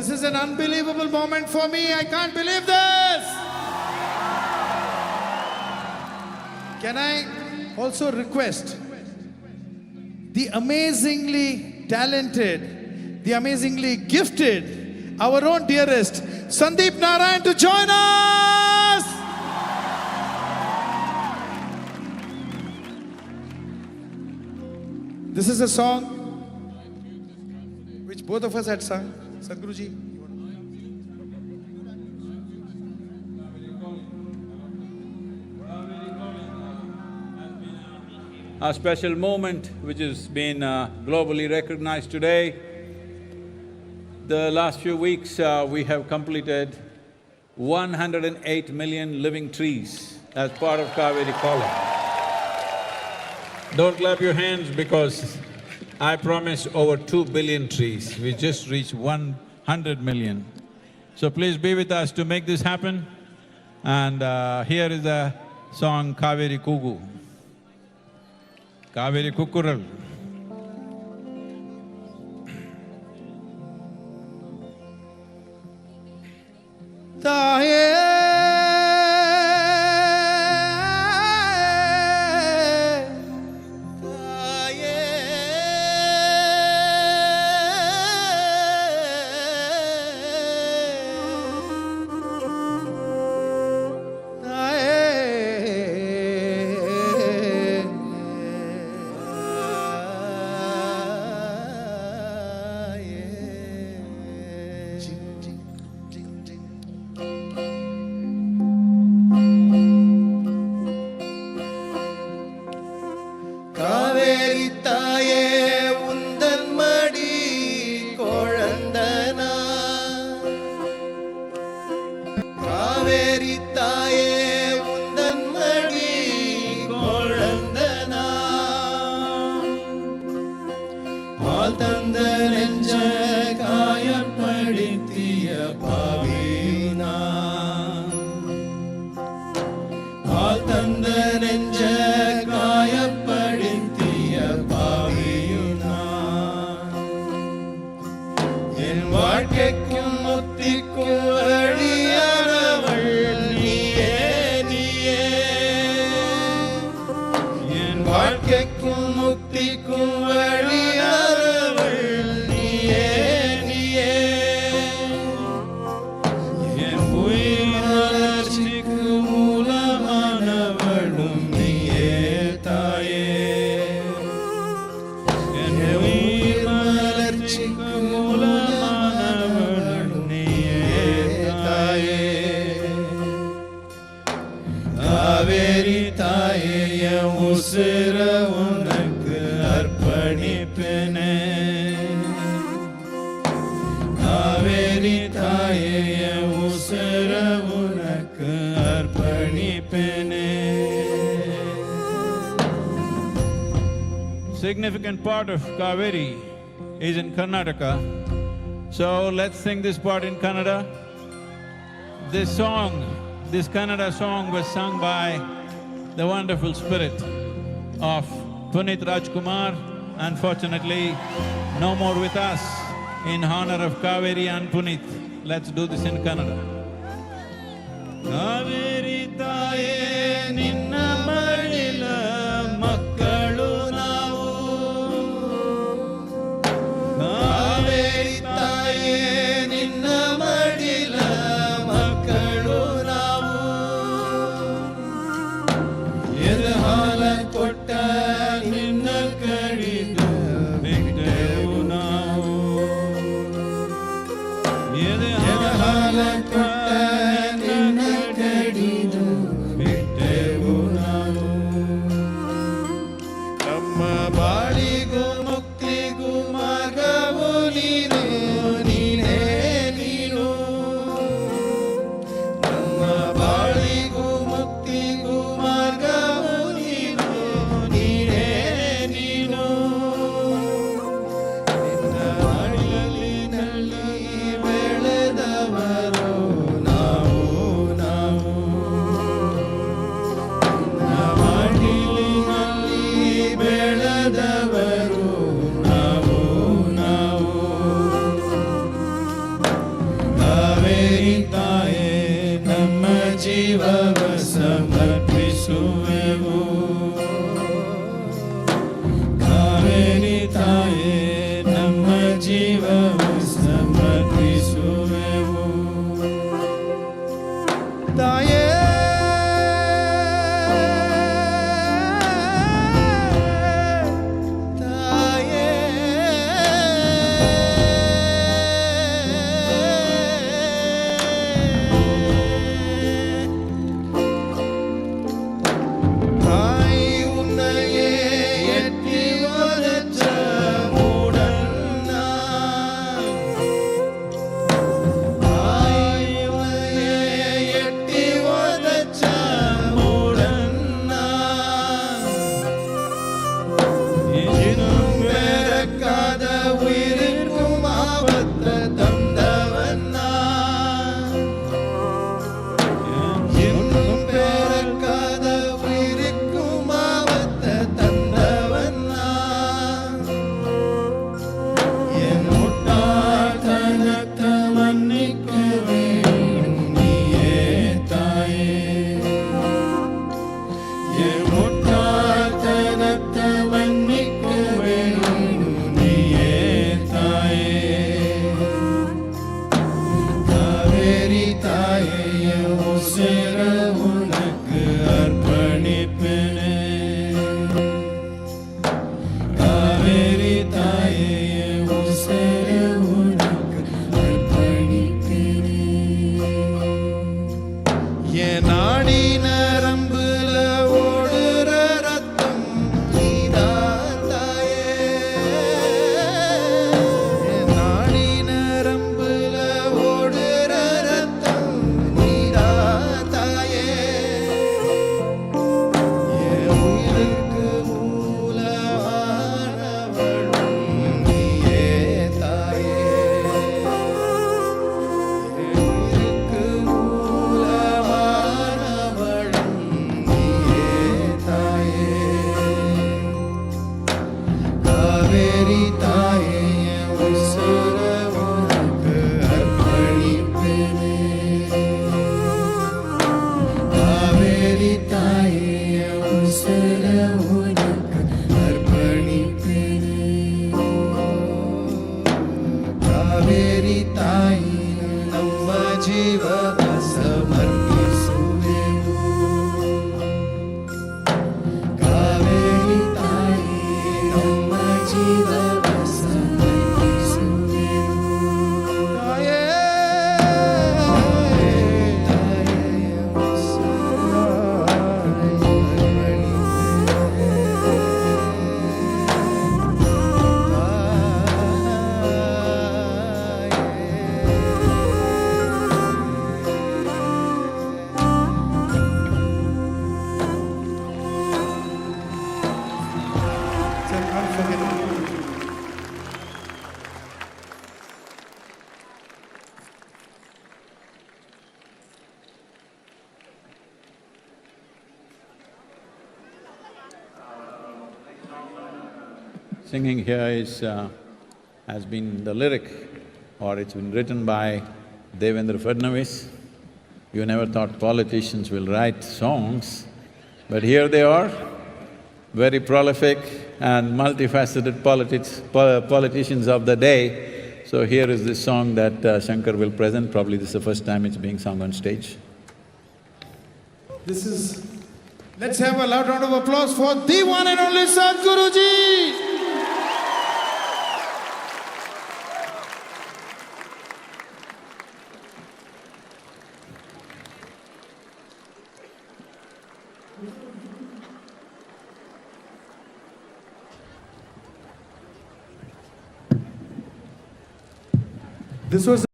This is an unbelievable moment for me. I can't believe this. Can I also request the amazingly talented, the amazingly gifted, our own dearest Sandeep Narayan to join us? This is a song which both of us had sung. Sadhguruji. A special moment which has been globally recognized today. The last few weeks we have completed 108 million living trees as part of Kaveri Calling. Don't clap your hands because I promised over 2 billion trees. We just reached 100 million. So please be with us to make this happen. And here is the song Kaveri Kugu. Kaveri Kukkural. Kaveri தாயே உந்தன் மடி குழந்தனா, காவேரி தாயே உந்தன் மடி குழந்தனா, பால் தந்த நெஞ்ச காயப்படுத்திய பாவினா, பால் தந்த நெஞ்ச வாழ்க்கைக்கும் முத்திக்கும் வழியானவள் நீயே நீயே, என் வாழ்க்கைக்கும் முத்திக்கும் வழியானவள் நீயே நீயே, என் உயிர் வளர்ச்சிக்கு மூலமானவளும் நீயே தாயே, என் உயிர் வளர்ச்சிக்கு காவேரி தாயே என் உசிர உனக்கு அர்ப்பணிப்பேனே, காவேரி தாயே என் உசிர உனக்கு அர்ப்பணிப்பேனே. Significant part of Kaveri is in Karnataka. So let's sing this part in Kannada. This song, this Kannada song was sung by the wonderful spirit of Punit Rajkumar. Unfortunately, no more with us in honor of Kaveri and Punit. Let's do this in Kannada. Kaveri taye ninna madila makkalu navu, Kaveri taye ninna madila makkalu navu, ಎದಹಾಲ ಕೊಟ್ಟ ನಿನ್ನ ಕಡಿದು ಬಿಟ್ಟೆವು ನಾವು, ಎದಹಾಲ ಕೊಟ್ಟ ಜೀವವ ಸಮರ್ಪಿಸುವೆವು. ಕಾವೇರಿ ತಾಯೇ ನಮ್ಮ ಜೀವವ ಸಮರ್ಪಿಸುವೆವು. ತಾಯೇ Singing here has been the lyric, or it's been written by Devendra Fadnavis. You never thought politicians will write songs, but here they are, very prolific and multifaceted politicians of the day. So here is this song that Shankar will present. Probably this is the first time it's being sung on stage. This is… Let's have a loud round of applause for the one and only Sadhguruji! This was